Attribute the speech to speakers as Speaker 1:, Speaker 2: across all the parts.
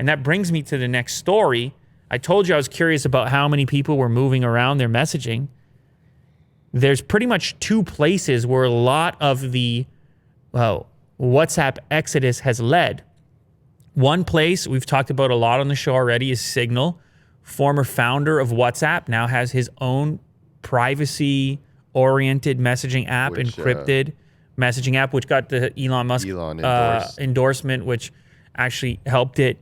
Speaker 1: And that brings me to the next story. I told you I was curious about how many people were moving around their messaging. There's pretty much two places where a lot of the WhatsApp exodus has led. One place we've talked about a lot on the show already is Signal. Former founder of WhatsApp now has his own privacy-oriented messaging app, encrypted messaging app, which got the Elon Musk endorsement, which actually helped it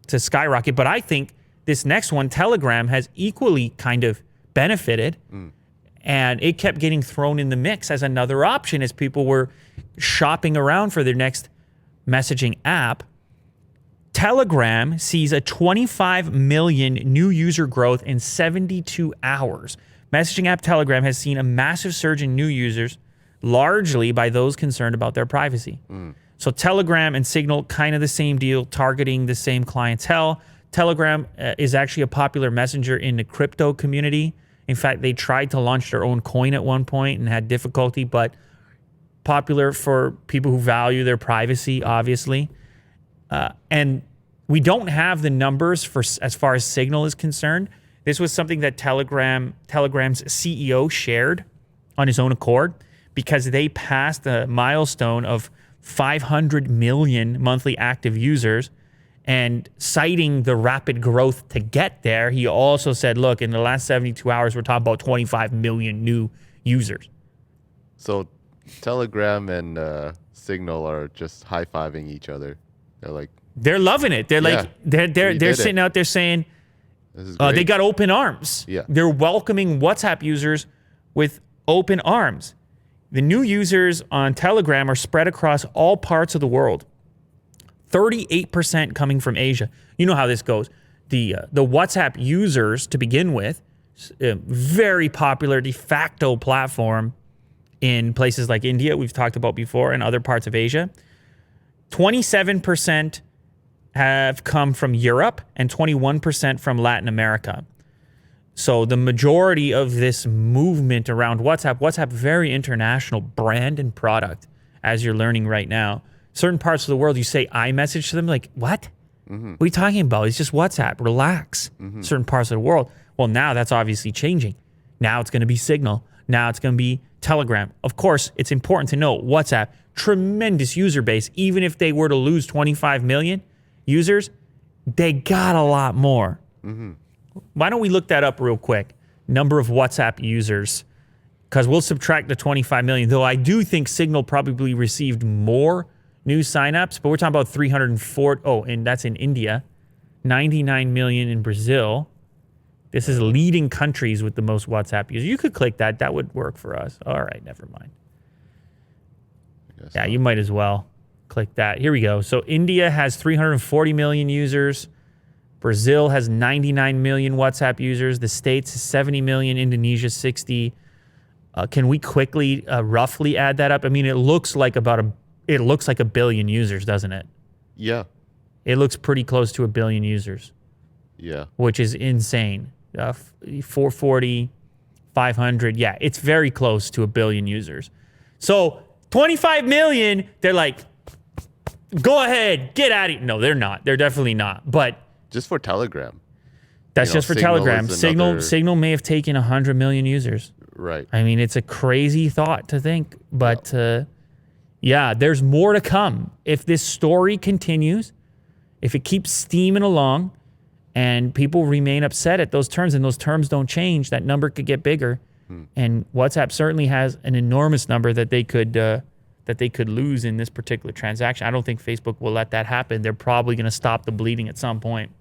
Speaker 1: to skyrocket. But I think this next one, Telegram, has equally kind of benefited. And it kept getting thrown in the mix as another option as people were shopping around for their next messaging app. Telegram sees a 25 million new user growth in 72 hours. Messaging app Telegram has seen a massive surge in new users, largely by those concerned about their privacy. So Telegram and Signal, kind of the same deal, targeting the same clientele. Telegram is actually a popular messenger in the crypto community. In fact, they tried to launch their own coin at one point and had difficulty, but popular for people who value their privacy, obviously. And we don't have the numbers for as far as Signal is concerned. This was something that Telegram's CEO shared on his own accord because they passed a milestone of 500 million monthly active users. And citing the rapid growth to get there, he also said, look, in the last 72 hours, we're talking about 25 million new users.
Speaker 2: So Telegram and Signal are just high-fiving each other. They're
Speaker 1: loving it. They're sitting out there saying, they got open arms.
Speaker 2: Yeah.
Speaker 1: They're welcoming WhatsApp users with open arms. The new users on Telegram are spread across all parts of the world. 38% coming from Asia. You know how this goes. The WhatsApp users, to begin with, very popular de facto platform in places like India, we've talked about before, and other parts of Asia. 27% have come from Europe and 21% from Latin America. So the majority of this movement around WhatsApp, very international brand and product, as you're learning right now. Certain parts of the world, you say iMessage to them, like, what? What are you talking about? It's just WhatsApp. Relax. Certain parts of the world. Well, now that's obviously changing. Now it's going to be Signal. Now it's going to be Telegram. Of course, it's important to note WhatsApp, tremendous user base. Even if they were to lose 25 million users, they got a lot more. Why don't we look that up real quick? Number of WhatsApp users, because we'll subtract the 25 million, though I do think Signal probably received more new signups, but we're talking about 340. Oh, and that's in India. 99 million in Brazil. This is leading countries with the most WhatsApp users. You could click that. That would work for us. All right, never mind. Yeah, you might as well click that. Here we go. So India has 340 million users. Brazil has 99 million WhatsApp users. The States has 70 million. Indonesia 60. Can we quickly, roughly add that up? I mean, it looks like a billion users, doesn't it?
Speaker 2: Yeah.
Speaker 1: It looks pretty close to a billion users.
Speaker 2: Yeah.
Speaker 1: Which is insane. 440, 500. Yeah, it's very close to a billion users. So 25 million, they're like, go ahead, get at it. No, they're not. They're definitely not. But
Speaker 2: just for Telegram.
Speaker 1: That's just for Telegram. Signal may have taken 100 million users.
Speaker 2: Right.
Speaker 1: I mean, it's a crazy thought to think. But yeah, there's more to come. If this story continues, if it keeps steaming along, and people remain upset at those terms, and those terms don't change, that number could get bigger. And WhatsApp certainly has an enormous number that they could lose in this particular transaction. I don't think Facebook will let that happen. They're probably going to stop the bleeding at some point.